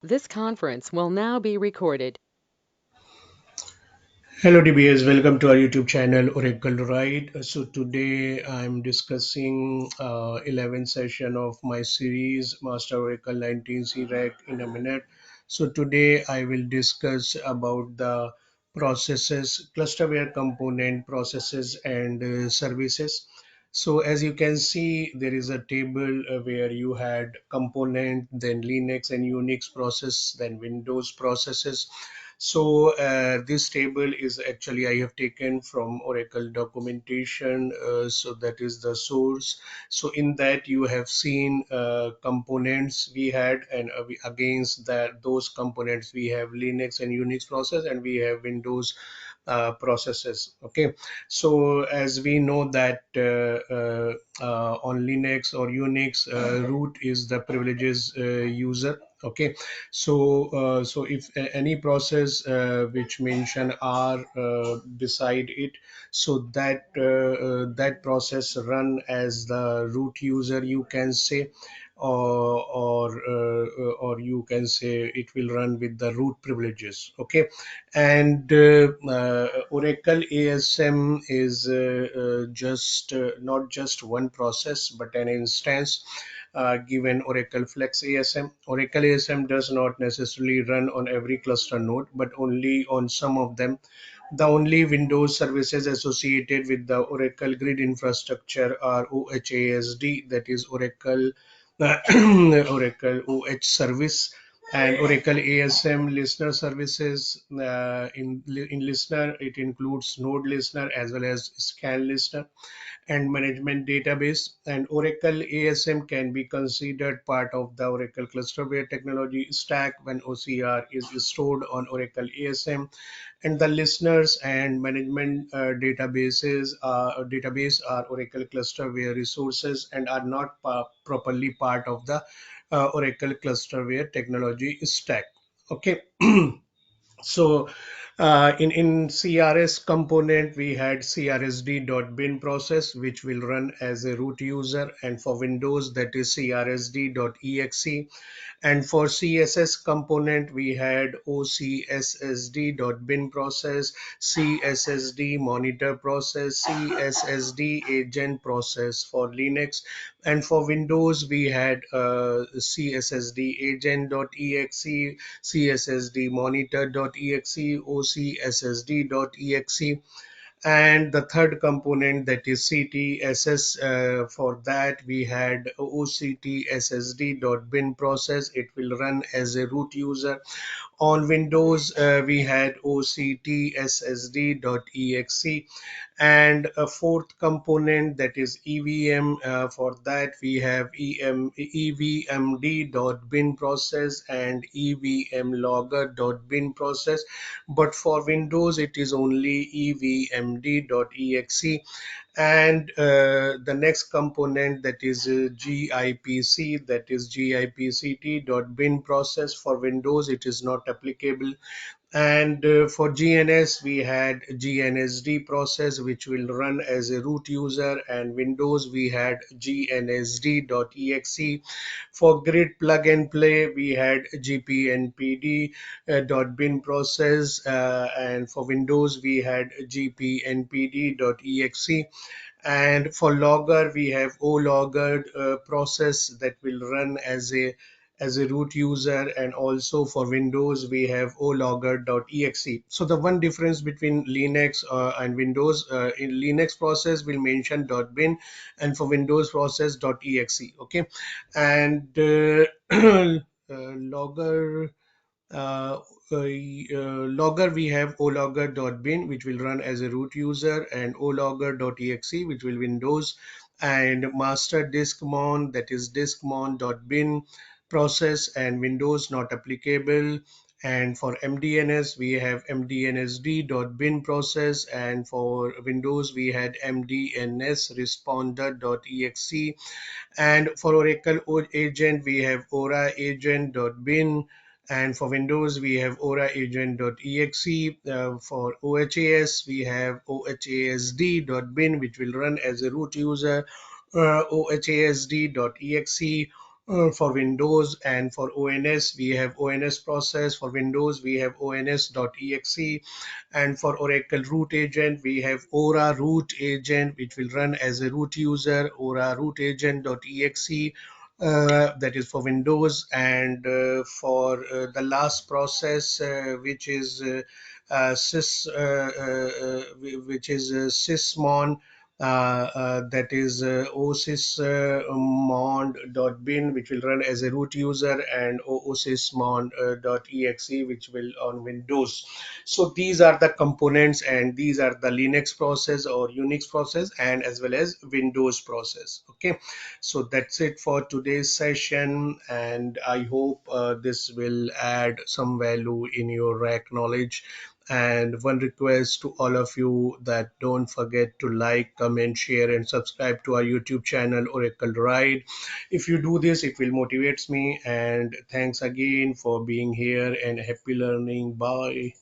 This conference will now be recorded. Hello DBS, welcome to our YouTube channel Oracle Ride. So today I'm discussing 11th session of my series Master Oracle 19c RAC in a minute. So today I will discuss about the processes, clusterware component processes and services. So as you can see, there is a table where you had component, then Linux and Unix process, then Windows processes. So this table is actually I have taken from Oracle documentation. So that is the source. So in that you have seen components we had, and against that those components we have Linux and Unix process, and we have Windows processes. Okay, so as we know that on Linux or Unix, root is the privileges user. Okay, so if any process which mention R beside it, so that process run as the root user, you can say, or you can say it will run with the root privileges. Okay, and Oracle ASM is just not just one process but an instance given Oracle Flex ASM. Oracle ASM does not necessarily run on every cluster node, but only on some of them. The only Windows services associated with the Oracle Grid Infrastructure are OHASD, that is Oracle Oracle OH service, and Oracle ASM listener services. In listener, it includes node listener as well as scan listener and management database. And Oracle ASM can be considered part of the Oracle clusterware technology stack when OCR is stored on Oracle ASM, and the listeners and management database are Oracle clusterware resources and are not properly part of the Oracle clusterware technology stack. Okay. So in CRS component, we had crsd.bin process, which will run as a root user, and for Windows, that is crsd.exe. And for CSS component, we had OCSSD.bin process, CSSD monitor process, CSSD agent process for Linux. And for Windows, we had CSSD agent.exe, CSSD monitor.exe, OCSSD.exe. And the third component, that is CTSS, for that we had OCTSSD.bin process. It will run as a root user. On Windows, we had OCTSSD.exe, and a fourth component, that is EVM. For that we have EVMD.bin process and EVMlogger.bin process. But for Windows, it is only EVMD.exe. And the next component, that is GIPC, that is GIPCT.bin process. For Windows, it is not applicable. And for GNS, we had GNSD process, which will run as a root user, and Windows we had GNSD.exe. For Grid plug and play, we had GPNPD .bin process, and for Windows we had GPNPD.exe. And for logger, we have ologger process that will run as a root user, and also for Windows we have ologger.exe. So the one difference between Linux and Windows, in Linux process will mention .bin, and for Windows process .exe. Okay, and logger uh, logger, we have ologger.bin, which will run as a root user, and ologger.exe, which will Windows. And master diskmon, that is diskmon.bin process, and Windows not applicable. And for MDNS, we have mdnsd.bin process, and for Windows we had mdns responder.exe. And for Oracle agent, we have aura agent.bin. And for Windows, we have aura agent.exe. For OHAS, we have ohasd.bin, which will run as a root user, ohasd.exe. for Windows, and for ONS we have ONS process. For Windows we have ons.exe, and for Oracle root agent we have Aura root agent, which will run as a root user, Aura root agent.exe. That is for Windows. And for the last process, which is which is sysmon, that is osysmon.bin, which will run as a root user, and osysmon.exe, which will on Windows. So these are the components, and these are the Linux process or Unix process, and as well as Windows process. Okay, so that's it for today's session, and I hope this will add some value in your rack knowledge. And one request to all of you, that don't forget to like, comment, share, and subscribe to our YouTube channel, Oracle Ride. If you do this, it will motivate me. And thanks again for being here, and happy learning. Bye.